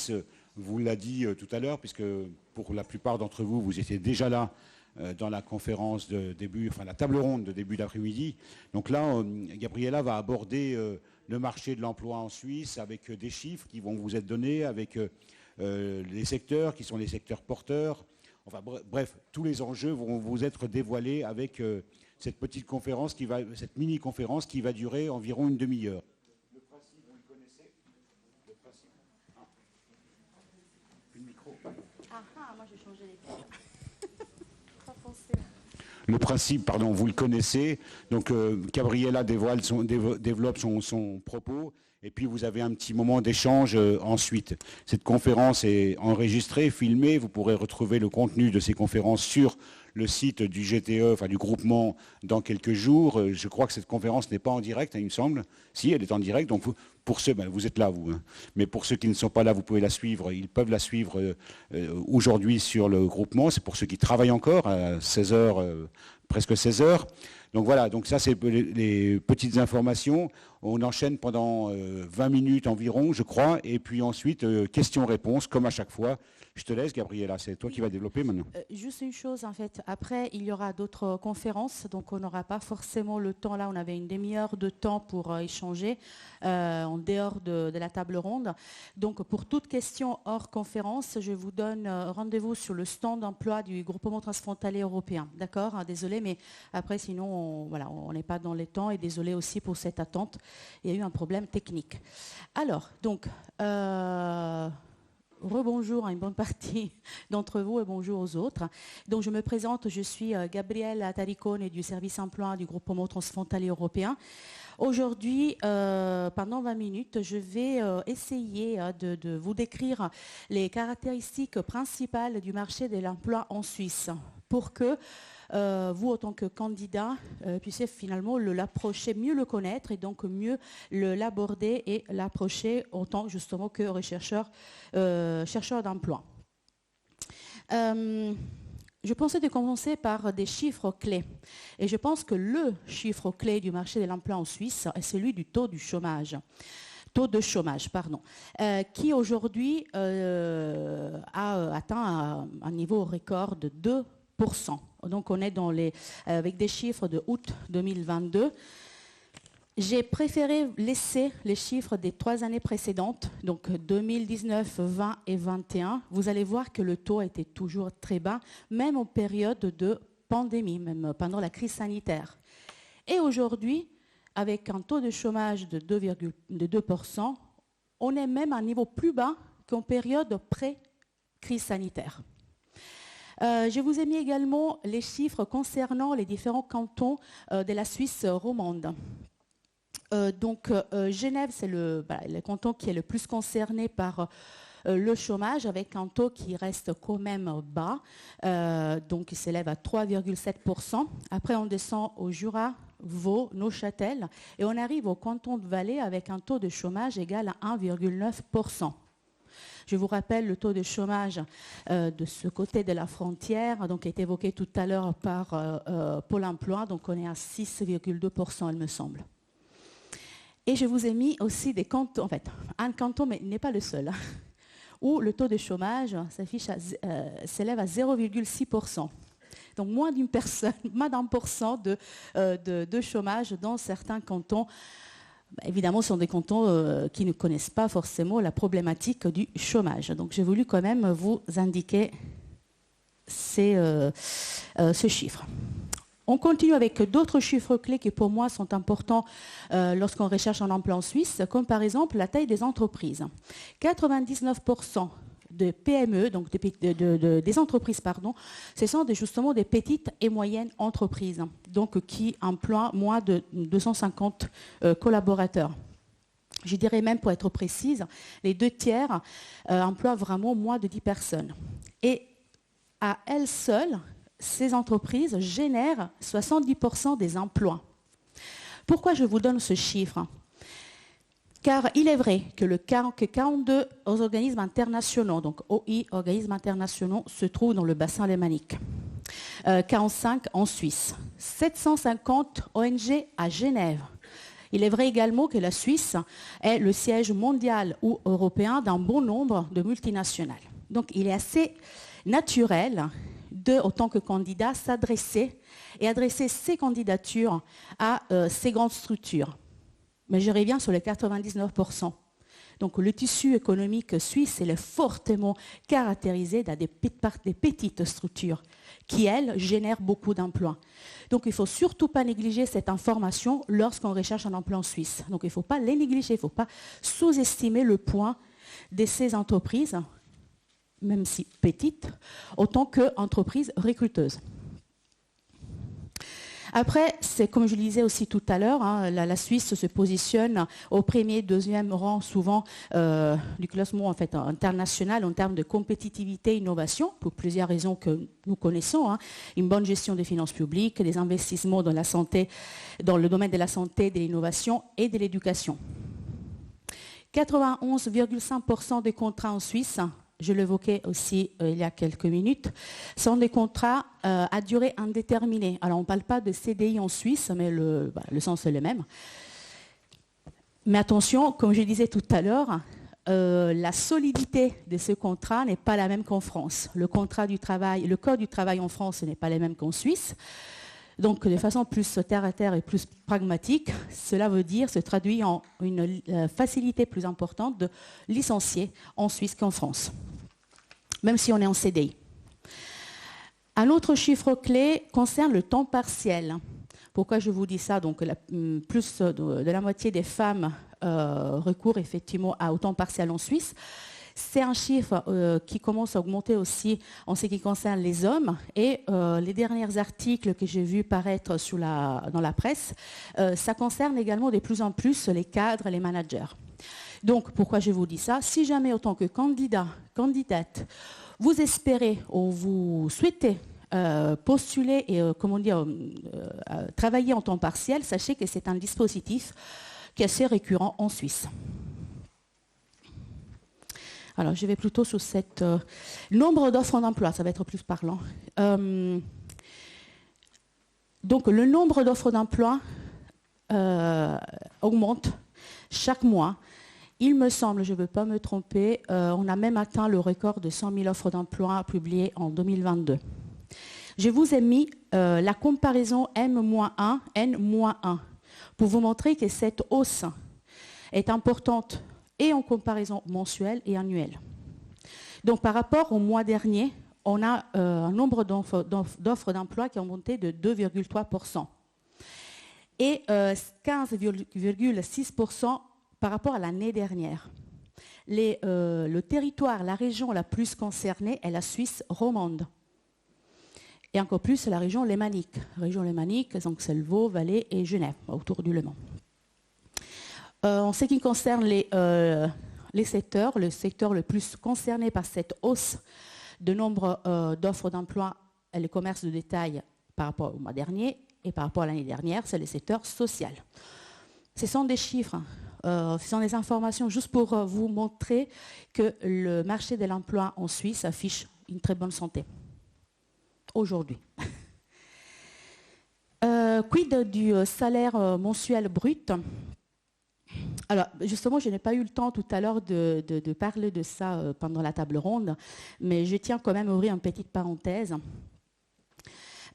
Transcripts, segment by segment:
Suisse vous l'a dit tout à l'heure, puisque pour la plupart d'entre vous, vous étiez déjà là dans la conférence la table ronde de début d'après-midi. Donc là, Gabriela va aborder le marché de l'emploi en Suisse avec des chiffres qui vont vous être donnés, avec les secteurs qui sont les secteurs porteurs. Enfin bref, tous les enjeux vont vous être dévoilés avec cette petite conférence cette mini-conférence qui va durer environ une demi-heure. Le principe, vous le connaissez. Le principe. Plus de micro. Moi j'ai changé les cartes. Le principe, vous le connaissez. Donc, Gabriela développe son propos. Et puis, vous avez un petit moment d'échange ensuite. Cette conférence est enregistrée, filmée. Vous pourrez retrouver le contenu de ces conférences sur le site du GTE, du groupement, dans quelques jours. Je crois que cette conférence n'est pas en direct, il me semble. Si, elle est en direct. Donc, pour ceux, vous êtes là, vous. Mais pour ceux qui ne sont pas là, vous pouvez la suivre. Ils peuvent la suivre aujourd'hui sur le groupement. C'est pour ceux qui travaillent encore à 16h, presque 16h. Donc voilà, donc ça c'est les petites informations. On enchaîne pendant 20 minutes environ, je crois, et puis ensuite questions-réponses, comme à chaque fois. Je te laisse, Gabriela, c'est toi qui vas développer maintenant. Juste une chose, en fait, après, il y aura d'autres conférences, donc on n'aura pas forcément le temps, là, on avait une demi-heure de temps pour échanger en dehors de la table ronde. Donc, pour toute question hors conférence, je vous donne rendez-vous sur le stand d'emploi du groupement transfrontalier européen. D'accord ? Désolé, mais après, sinon, on n'est pas dans les temps, et désolé aussi pour cette attente. Il y a eu un problème technique. Alors, donc... rebonjour à une bonne partie d'entre vous et bonjour aux autres. Donc je me présente, je suis Gabrielle Taricone du service emploi du groupement transfrontalier européen. Aujourd'hui, pendant 20 minutes, je vais essayer de vous décrire les caractéristiques principales du marché de l'emploi en Suisse pour que vous, en tant que candidat, puissiez finalement l'approcher, mieux le connaître et donc mieux l'aborder et l'approcher en tant justement que chercheur d'emploi. Je pensais de commencer par des chiffres clés. Et je pense que le chiffre clé du marché de l'emploi en Suisse est celui du taux de chômage, qui aujourd'hui a atteint un niveau record de 2%. Donc on est avec des chiffres de août 2022. J'ai préféré laisser les chiffres des 3 années précédentes, donc 2019, 20 et 21. Vous allez voir que le taux était toujours très bas, même en période de pandémie, même pendant la crise sanitaire. Et aujourd'hui, avec un taux de chômage de 2%, on est même à un niveau plus bas qu'en période pré-crise sanitaire. Je vous ai mis également les chiffres concernant les différents cantons de la Suisse romande. Genève, c'est le canton qui est le plus concerné par le chômage, avec un taux qui reste quand même bas, donc il s'élève à 3,7%. Après, on descend au Jura, Vaud, Neuchâtel, et on arrive au canton de Valais avec un taux de chômage égal à 1,9%. Je vous rappelle le taux de chômage de ce côté de la frontière, donc est évoqué tout à l'heure par Pôle emploi, donc on est à 6,2%, il me semble. Et je vous ai mis aussi des cantons, en fait, un canton, mais il n'est pas le seul, où le taux de chômage s'élève à 0,6%. Donc moins d'1% de chômage dans certains cantons. Évidemment, ce sont des cantons qui ne connaissent pas forcément la problématique du chômage. Donc j'ai voulu quand même vous indiquer ce chiffre. On continue avec d'autres chiffres clés qui pour moi sont importants lorsqu'on recherche un emploi en Suisse, comme par exemple la taille des entreprises. 99% de PME, donc des entreprises, ce sont justement des petites et moyennes entreprises, donc qui emploient moins de 250 collaborateurs. Je dirais même, pour être précise, les 2/3 emploient vraiment moins de 10 personnes. Et à elles seules, ces entreprises génèrent 70% des emplois. Pourquoi je vous donne ce chiffre ? Car il est vrai que 42 organismes internationaux, donc OI, organismes internationaux, se trouvent dans le bassin alémanique. 45 en Suisse. 750 ONG à Genève. Il est vrai également que la Suisse est le siège mondial ou européen d'un bon nombre de multinationales. Donc il est assez naturel en tant que candidat, s'adresser et adresser ses candidatures à ces grandes structures. Mais je reviens sur les 99%. Donc le tissu économique suisse est fortement caractérisé dans des petites structures qui, elles, génèrent beaucoup d'emplois. Donc il ne faut surtout pas négliger cette information lorsqu'on recherche un emploi en Suisse. Donc il ne faut pas les négliger, il ne faut pas sous-estimer le poids de ces entreprises, même si petites, autant qu'entreprises recruteuses. Après, c'est comme je le disais aussi tout à l'heure, hein, la Suisse se positionne au premier, deuxième rang souvent du classement en fait, international en termes de compétitivité et innovation, pour plusieurs raisons que nous connaissons. Hein. Une bonne gestion des finances publiques, des investissements dans la santé, dans le domaine de la santé, de l'innovation et de l'éducation. 91,5% des contrats en Suisse, je l'évoquais aussi il y a quelques minutes, sont des contrats à durée indéterminée. Alors on ne parle pas de CDI en Suisse, mais le sens est le même. Mais attention, comme je disais tout à l'heure, la solidité de ce contrat n'est pas la même qu'en France. Le code du travail en France n'est pas le même qu'en Suisse. Donc, de façon plus terre à terre et plus pragmatique, cela se traduit en une facilité plus importante de licencier en Suisse qu'en France, même si on est en CDI. Un autre chiffre clé concerne le temps partiel. Pourquoi je vous dis ça? Donc, plus de la moitié des femmes recourent effectivement au temps partiel en Suisse. C'est un chiffre qui commence à augmenter aussi en ce qui concerne les hommes. Et les derniers articles que j'ai vus paraître dans la presse, ça concerne également de plus en plus les cadres et les managers. Donc, pourquoi je vous dis ça? Si jamais, en tant que candidate, vous espérez ou vous souhaitez postuler et travailler en temps partiel, sachez que c'est un dispositif qui est assez récurrent en Suisse. Alors, je vais plutôt sur cette nombre d'offres d'emploi, ça va être plus parlant. Donc, le nombre d'offres d'emploi augmente chaque mois. Il me semble, je ne veux pas me tromper, on a même atteint le record de 100 000 offres d'emploi publiées en 2022. Je vous ai mis la comparaison M-1, N-1, pour vous montrer que cette hausse est importante et en comparaison mensuelle et annuelle. Donc par rapport au mois dernier, on a un nombre d'offres d'emploi qui a monté de 2,3% et 15,6% par rapport à l'année dernière. Le territoire, la région la plus concernée est la Suisse romande. Et encore plus la région lémanique. Région lémanique, donc c'est le Vaud, Valais et Genève, autour du Le Mans. En ce qui concerne les secteurs, le secteur le plus concerné par cette hausse de nombre d'offres d'emploi est le commerce de détail par rapport au mois dernier et par rapport à l'année dernière, c'est le secteur social. Ce sont des chiffres, ce sont des informations juste pour vous montrer que le marché de l'emploi en Suisse affiche une très bonne santé aujourd'hui. Quid du salaire mensuel brut? Alors, justement, je n'ai pas eu le temps tout à l'heure de parler de ça pendant la table ronde, mais je tiens quand même à ouvrir une petite parenthèse.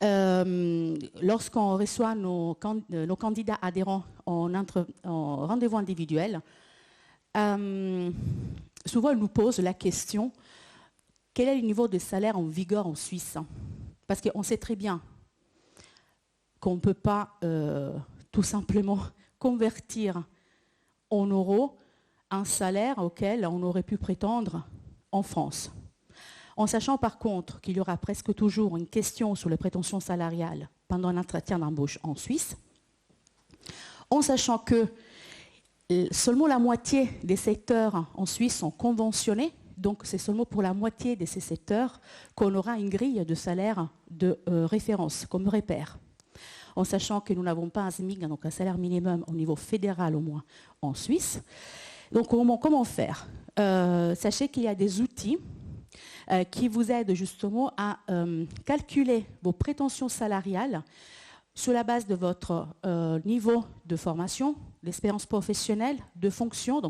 Lorsqu'on reçoit nos candidats adhérents en rendez-vous individuel, souvent ils nous posent la question, quel est le niveau de salaire en vigueur en Suisse? Parce qu'on sait très bien qu'on ne peut pas tout simplement convertir en euros un salaire auquel on aurait pu prétendre en France. En sachant par contre qu'il y aura presque toujours une question sur les prétentions salariales pendant un entretien d'embauche en Suisse, en sachant que seulement la moitié des secteurs en Suisse sont conventionnés, donc c'est seulement pour la moitié de ces secteurs qu'on aura une grille de salaire de référence, comme repère. En sachant que nous n'avons pas un SMIC, donc un salaire minimum au niveau fédéral au moins en Suisse. Donc comment faire? Sachez qu'il y a des outils qui vous aident justement à calculer vos prétentions salariales sur la base de votre niveau de formation, d'expérience professionnelle, de fonction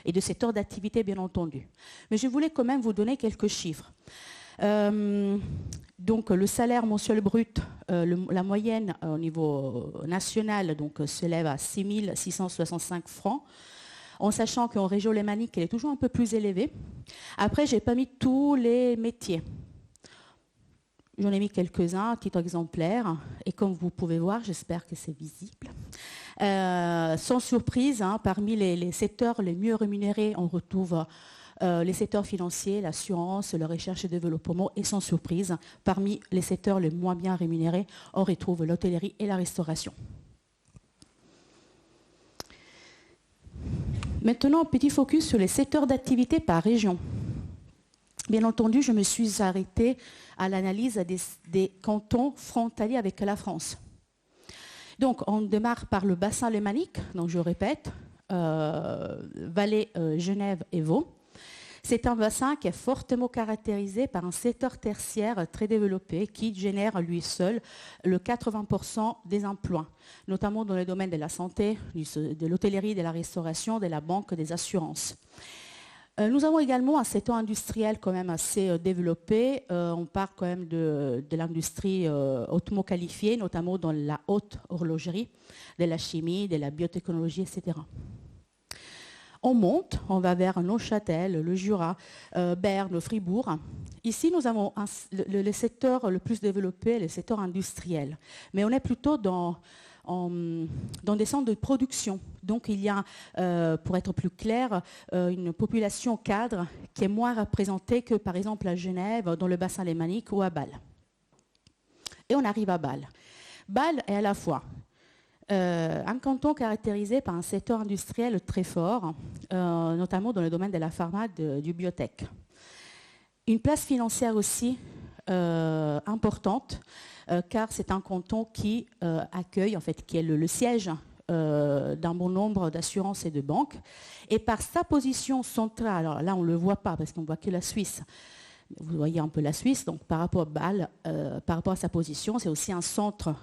et de secteur d'activité, bien entendu. Mais je voulais quand même vous donner quelques chiffres. Donc, le salaire mensuel brut, la moyenne au niveau national s'élève à 6 665 francs, en sachant qu'en région lémanique, elle est toujours un peu plus élevée. Après, je n'ai pas mis tous les métiers. J'en ai mis quelques-uns, à titre exemplaire, et comme vous pouvez voir, j'espère que c'est visible. Sans surprise, parmi les secteurs les mieux rémunérés, on retrouve les secteurs financiers, l'assurance, la recherche et développement, et sans surprise, parmi les secteurs les moins bien rémunérés, on retrouve l'hôtellerie et la restauration. Maintenant, un petit focus sur les secteurs d'activité par région. Bien entendu, je me suis arrêtée à l'analyse des cantons frontaliers avec la France. Donc, on démarre par le bassin lémanique, donc je répète, Valais, Genève et Vaud. C'est un bassin qui est fortement caractérisé par un secteur tertiaire très développé qui génère lui seul le 80% des emplois, notamment dans les domaines de la santé, de l'hôtellerie, de la restauration, de la banque, des assurances. Nous avons également un secteur industriel quand même assez développé. On parle quand même de l'industrie hautement qualifiée, notamment dans la haute horlogerie, de la chimie, de la biotechnologie, etc. On monte, on va vers Neuchâtel, le Jura, Berne, Fribourg. Ici, nous avons le secteur le plus développé, le secteur industriel. Mais on est plutôt dans des centres de production. Donc il y a, pour être plus clair, une population cadre qui est moins représentée que par exemple à Genève, dans le bassin lémanique ou à Bâle. Et on arrive à Bâle. Bâle est à la fois un canton caractérisé par un secteur industriel très fort, notamment dans le domaine de la pharma, du biotech. Une place financière aussi importante, car c'est un canton qui accueille, en fait, qui est le siège d'un bon nombre d'assurances et de banques. Et par sa position centrale, alors là on ne le voit pas parce qu'on ne voit que la Suisse, vous voyez un peu la Suisse, donc par rapport à Bâle, par rapport à sa position, c'est aussi un centre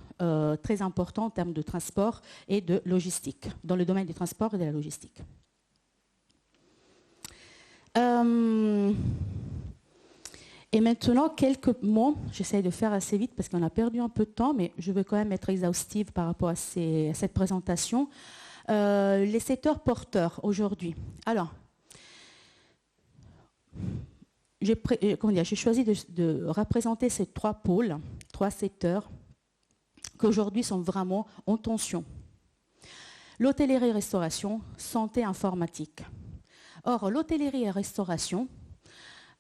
très important en termes de transport et de logistique, dans le domaine du transport et de la logistique. Et maintenant, quelques mots, j'essaie de faire assez vite parce qu'on a perdu un peu de temps, mais je veux quand même être exhaustive par rapport à cette présentation. Les secteurs porteurs aujourd'hui. Alors, j'ai choisi de représenter ces trois pôles, trois secteurs, qui aujourd'hui sont vraiment en tension. L'hôtellerie et restauration, santé informatique. Or, l'hôtellerie et restauration,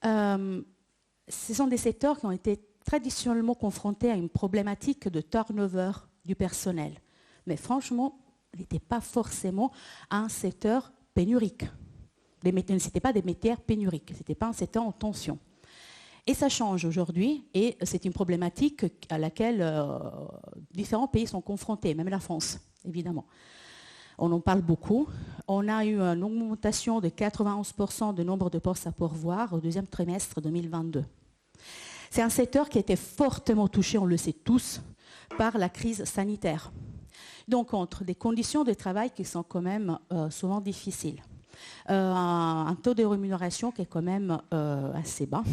ce sont des secteurs qui ont été traditionnellement confrontés à une problématique de turnover du personnel. Mais franchement, ce n'était pas forcément un secteur pénurique. Ce n'était pas des métiers pénuriques, ce n'était pas un secteur en tension. Et ça change aujourd'hui, et c'est une problématique à laquelle différents pays sont confrontés, même la France, évidemment. On en parle beaucoup. On a eu une augmentation de 91% du nombre de postes à pourvoir au deuxième trimestre 2022. C'est un secteur qui a été fortement touché, on le sait tous, par la crise sanitaire. Donc, entre des conditions de travail qui sont quand même souvent difficiles, un taux de rémunération qui est quand même assez bas.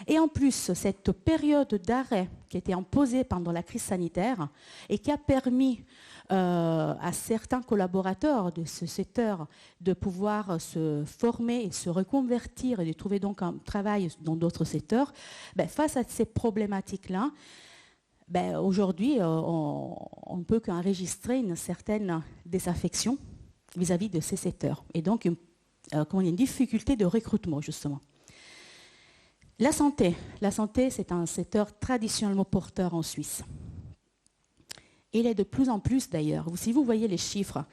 Et en plus, cette période d'arrêt qui a été imposée pendant la crise sanitaire et qui a permis à certains collaborateurs de ce secteur de pouvoir se former et se reconvertir et de trouver donc un travail dans d'autres secteurs, face à ces problématiques-là, aujourd'hui, on ne peut qu'enregistrer une certaine désaffection vis-à-vis de ces secteurs. Et donc, une difficulté de recrutement, justement. La santé, c'est un secteur traditionnellement porteur en Suisse. Il est de plus en plus, d'ailleurs. Si vous voyez les chiffres,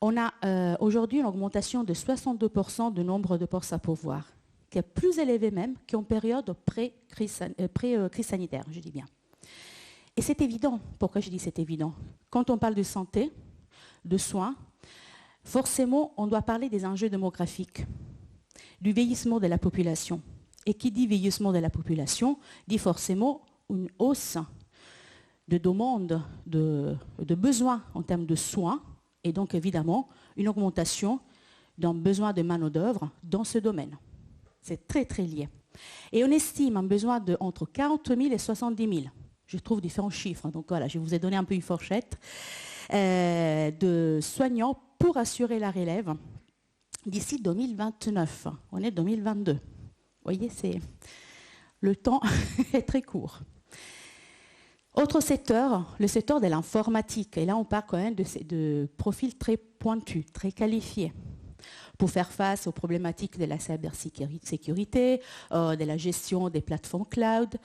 on a aujourd'hui une augmentation de 62% du nombre de postes à pourvoir, qui est plus élevé même qu'en période pré-crise sanitaire, je dis bien. Et c'est évident. Pourquoi je dis c'est évident? Quand on parle de santé, de soins, forcément, on doit parler des enjeux démographiques, du vieillissement de la population. Et qui dit vieillissement de la population, dit forcément une hausse de demande, de besoins en termes de soins, et donc évidemment une augmentation d'un besoin de main-d'œuvre dans ce domaine. C'est très très lié. Et on estime un besoin de entre 40 000 et 70 000. Je trouve différents chiffres, donc voilà, je vous ai donné un peu une fourchette de soignants pour assurer la relève d'ici 2029. On est 2022. Vous voyez, le temps est très court. Autre secteur, le secteur de l'informatique. Et là, on parle quand même de profils très pointus, très qualifiés, pour faire face aux problématiques de la cybersécurité, de la gestion des plateformes cloud,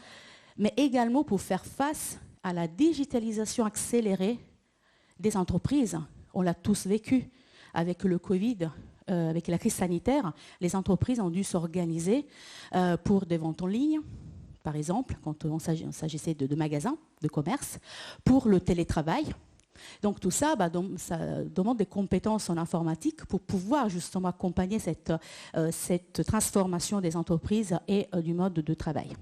mais également pour faire face à la digitalisation accélérée des entreprises. On l'a tous vécu avec le Covid, avec la crise sanitaire. Les entreprises ont dû s'organiser pour des ventes en ligne, par exemple, quand il s'agissait de magasins, de commerce, pour le télétravail. Donc tout ça, ça demande des compétences en informatique pour pouvoir justement accompagner cette transformation des entreprises et du mode de travail.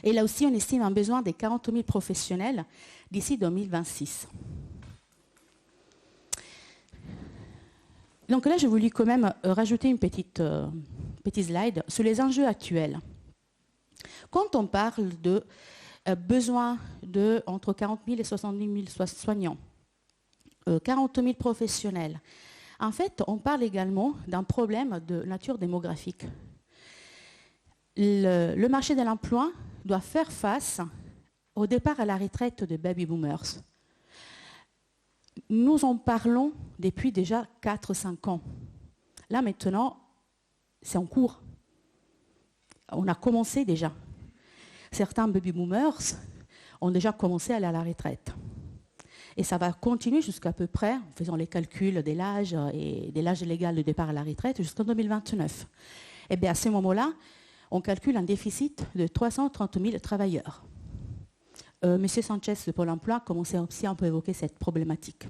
Et là aussi, on estime un besoin de 40 000 professionnels d'ici 2026. Donc là, j'ai voulu quand même rajouter une petite slide sur les enjeux actuels. Quand on parle de besoin de entre 40 000 et 70 000 soignants, 40 000 professionnels, en fait, on parle également d'un problème de nature démographique. Le marché de l'emploi doit faire face au départ à la retraite des baby boomers. Nous en parlons depuis déjà 4-5 ans. Là, maintenant, c'est en cours. On a commencé déjà. Certains baby boomers ont déjà commencé à aller à la retraite. Et ça va continuer jusqu'à peu près, en faisant les calculs de l'âge et de l'âge légal de départ à la retraite, jusqu'en 2029. Et bien à ce moment-là, on calcule un déficit de 330 000 travailleurs. Monsieur Sanchez de Pôle emploi commençait aussi un peu à évoquer cette problématique.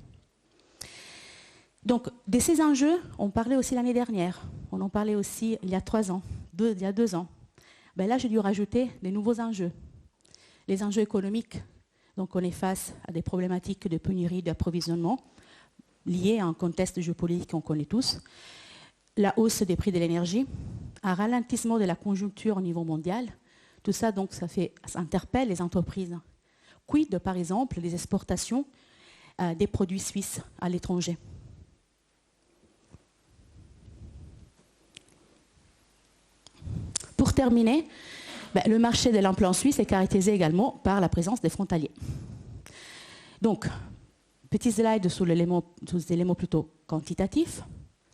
Donc, de ces enjeux, on parlait aussi l'année dernière. On en parlait aussi il y a 3 ans, il y a 2 ans. Ben là, j'ai dû rajouter des nouveaux enjeux. Les enjeux économiques. Donc, on est face à des problématiques de pénurie d'approvisionnement liées à un contexte géopolitique qu'on connaît tous. La hausse des prix de l'énergie, un ralentissement de la conjoncture au niveau mondial. Tout ça, donc, ça interpelle les entreprises. Quid, par exemple, des exportations des produits suisses à l'étranger. Pour terminer, le marché de l'emploi en Suisse est caractérisé également par la présence des frontaliers. Donc, petit slide sur les éléments plutôt quantitatifs.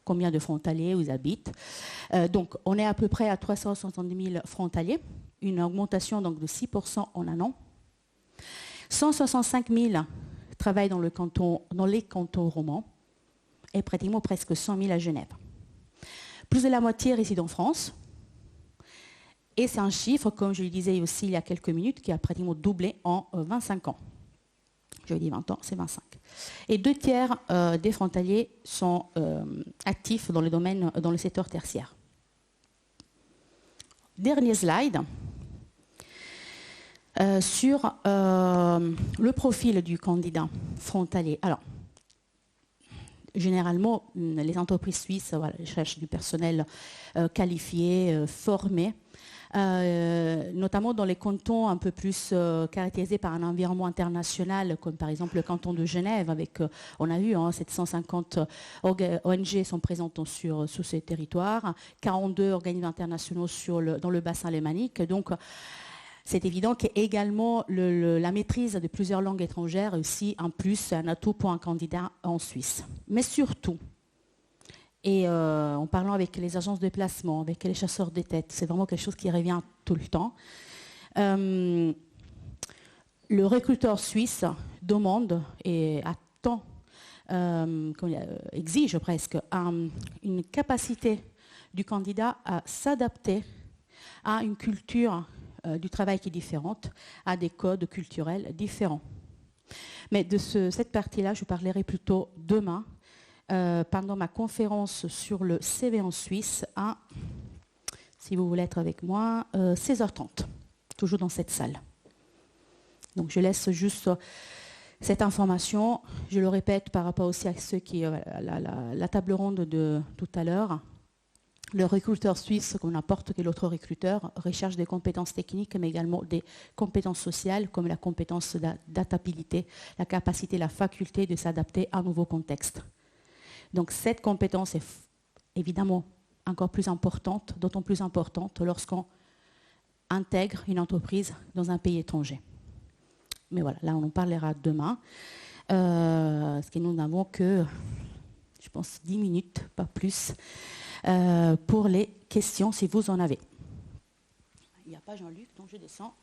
Combien de frontaliers vous habitent. Donc, on est à peu près à 370 000 frontaliers, une augmentation donc, de 6% en un an. 165 000 travaillent dans les cantons romans et pratiquement presque 100 000 à Genève. Plus de la moitié résident en France. Et c'est un chiffre, comme je le disais aussi il y a quelques minutes, qui a pratiquement doublé en 25 ans. Je dis 20 ans, c'est 25. Et 2/3 des frontaliers sont actifs dans le secteur tertiaire. Dernier slide. Sur le profil du candidat frontalier. Alors, généralement, les entreprises suisses cherchent du personnel qualifié, formé, notamment dans les cantons un peu plus caractérisés par un environnement international, comme par exemple le canton de Genève, avec, on a vu, 750 ONG sont présentes sur ces territoires, 42 organismes internationaux dans le bassin alémanique. Donc, c'est évident qu'également la maîtrise de plusieurs langues étrangères est aussi un plus, un atout pour un candidat en Suisse. Mais surtout, et en parlant avec les agences de placement, avec les chasseurs de tête, c'est vraiment quelque chose qui revient tout le temps. Le recruteur suisse demande et attend, exige presque, une capacité du candidat à s'adapter à une culture du travail qui est différente, à des codes culturels différents. Mais de cette partie-là, je parlerai plutôt demain, pendant ma conférence sur le CV en Suisse, à, si vous voulez être avec moi, 16h30, toujours dans cette salle. Donc je laisse juste cette information. Je le répète par rapport aussi à ceux qui la table ronde de tout à l'heure. Le recruteur suisse, comme n'importe quel autre recruteur, recherche des compétences techniques, mais également des compétences sociales, comme la compétence d'adaptabilité, la capacité, la faculté de s'adapter à un nouveau contexte. Donc cette compétence est évidemment encore plus importante, d'autant plus importante lorsqu'on intègre une entreprise dans un pays étranger. Mais voilà, là on en parlera demain, parce que nous n'avons que, je pense, 10 minutes, pas plus, pour les questions si vous en avez. Il n'y a pas Jean-Luc, donc je descends.